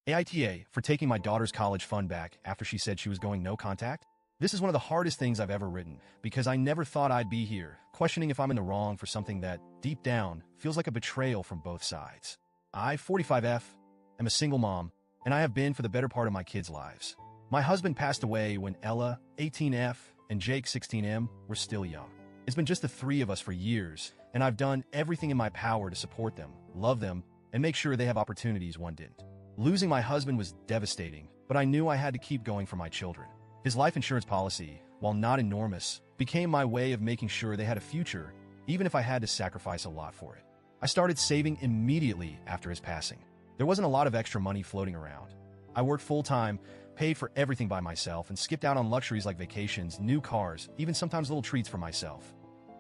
AITA for taking my daughter's college fund back after she said she was going no contact? This is one of the hardest things I've ever written because I never thought I'd be here, questioning if I'm in the wrong for something that, deep down, feels like a betrayal from both sides. I, 45F, am a single mom, and I have been for the better part of my kids' lives. My husband passed away when Ella, 18F, and Jake, 16M, were still young. It's been just the three of us for years, and I've done everything in my power to support them, love them, and make sure they have opportunities one didn't. Losing my husband was devastating, but I knew I had to keep going for my children. His life insurance policy, while not enormous, became my way of making sure they had a future, even if I had to sacrifice a lot for it. I started saving immediately after his passing. There wasn't a lot of extra money floating around. I worked full-time, paid for everything by myself, and skipped out on luxuries like vacations, new cars, even sometimes little treats for myself.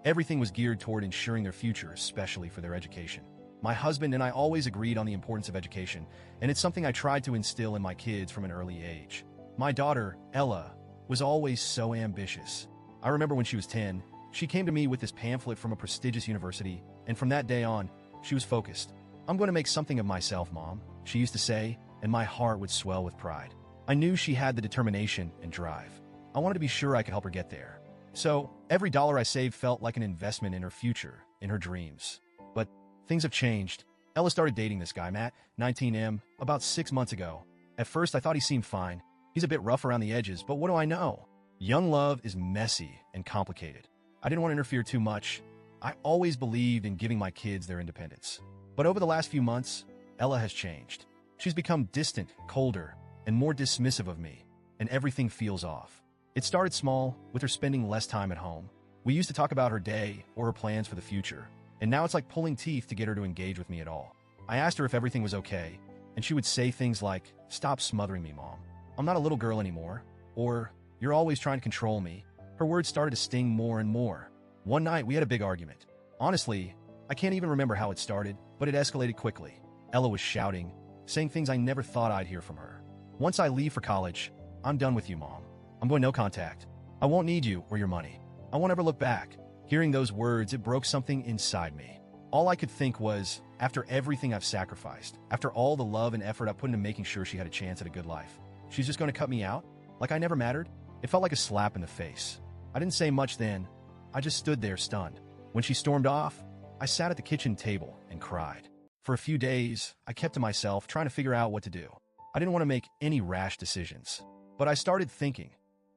Everything was geared toward ensuring their future, especially for their education. My husband and I always agreed on the importance of education, and it's something I tried to instill in my kids from an early age. My daughter, Ella, was always so ambitious. I remember when she was 10, she came to me with this pamphlet from a prestigious university, and from that day on, she was focused. "I'm going to make something of myself, Mom," she used to say, and my heart would swell with pride. I knew she had the determination and drive. I wanted to be sure I could help her get there. So, every dollar I saved felt like an investment in her future, in her dreams. But things have changed. Ella started dating this guy, Matt, 19M, about 6 months ago. At first, I thought he seemed fine. He's a bit rough around the edges, but what do I know? Young love is messy and complicated. I didn't want to interfere too much. I always believed in giving my kids their independence. But over the last few months, Ella has changed. She's become distant, colder, and more dismissive of me, and everything feels off. It started small, with her spending less time at home. We used to talk about her day or her plans for the future, and now it's like pulling teeth to get her to engage with me at all. I asked her if everything was okay, and she would say things like, "Stop smothering me, Mom. I'm not a little girl anymore," or, "You're always trying to control me." Her words started to sting more and more. One night, we had a big argument. Honestly, I can't even remember how it started, but it escalated quickly. Ella was shouting, saying things I never thought I'd hear from her. "Once I leave for college, I'm done with you, Mom. I'm going no contact. I won't need you or your money. I won't ever look back." Hearing those words, it broke something inside me. All I could think was, after everything I've sacrificed, after all the love and effort I put into making sure she had a chance at a good life, she's just going to cut me out? Like I never mattered? It felt like a slap in the face. I didn't say much then. I just stood there stunned. When she stormed off, I sat at the kitchen table and cried. For a few days, I kept to myself, trying to figure out what to do. I didn't want to make any rash decisions. But I started thinking,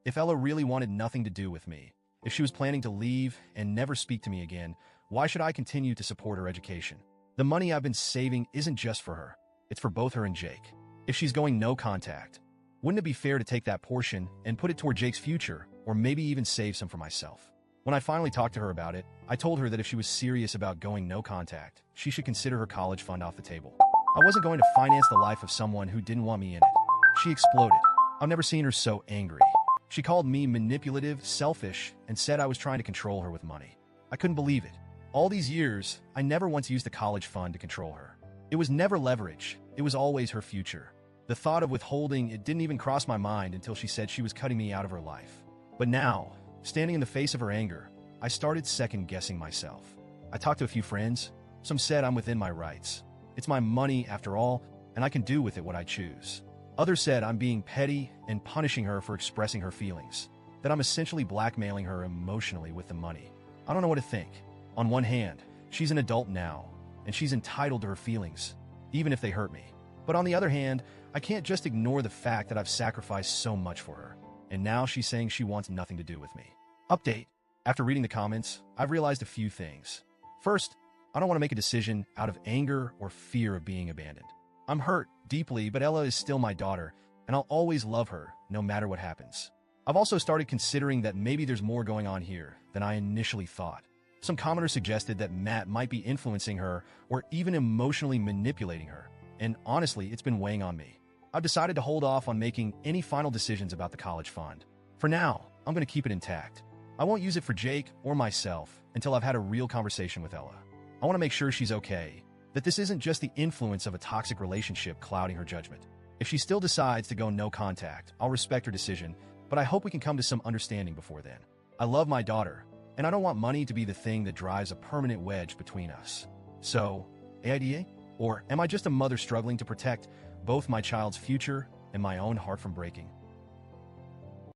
if Ella really wanted nothing to do with me, if she was planning to leave and never speak to me again, why should I continue to support her education? The money I've been saving isn't just for her. It's for both her and Jake. If she's going no contact, wouldn't it be fair to take that portion and put it toward Jake's future, or maybe even save some for myself? When I finally talked to her about it, I told her that if she was serious about going no contact, she should consider her college fund off the table. I wasn't going to finance the life of someone who didn't want me in it. She exploded. I've never seen her so angry. She called me manipulative, selfish, and said I was trying to control her with money. I couldn't believe it. All these years, I never once used the college fund to control her. It was never leverage. It was always her future. The thought of withholding it didn't even cross my mind until she said she was cutting me out of her life. But now, standing in the face of her anger, I started second-guessing myself. I talked to a few friends. Some said I'm within my rights. It's my money, after all, and I can do with it what I choose. Others said I'm being petty and punishing her for expressing her feelings, that I'm essentially blackmailing her emotionally with the money. I don't know what to think. On one hand, she's an adult now, and she's entitled to her feelings, even if they hurt me. But on the other hand, I can't just ignore the fact that I've sacrificed so much for her, and now she's saying she wants nothing to do with me. Update. After reading the comments, I've realized a few things. First, I don't want to make a decision out of anger or fear of being abandoned. I'm hurt deeply, but Ella is still my daughter, and I'll always love her, no matter what happens. I've also started considering that maybe there's more going on here than I initially thought. Some commenters suggested that Matt might be influencing her or even emotionally manipulating her, and honestly, it's been weighing on me. I've decided to hold off on making any final decisions about the college fund. For now, I'm going to keep it intact. I won't use it for Jake or myself until I've had a real conversation with Ella. I want to make sure she's okay, that this isn't just the influence of a toxic relationship clouding her judgment. If she still decides to go no contact, I'll respect her decision, but I hope we can come to some understanding before then. I love my daughter, and I don't want money to be the thing that drives a permanent wedge between us. So, AIDA? Or am I just a mother struggling to protect both my child's future and my own heart from breaking.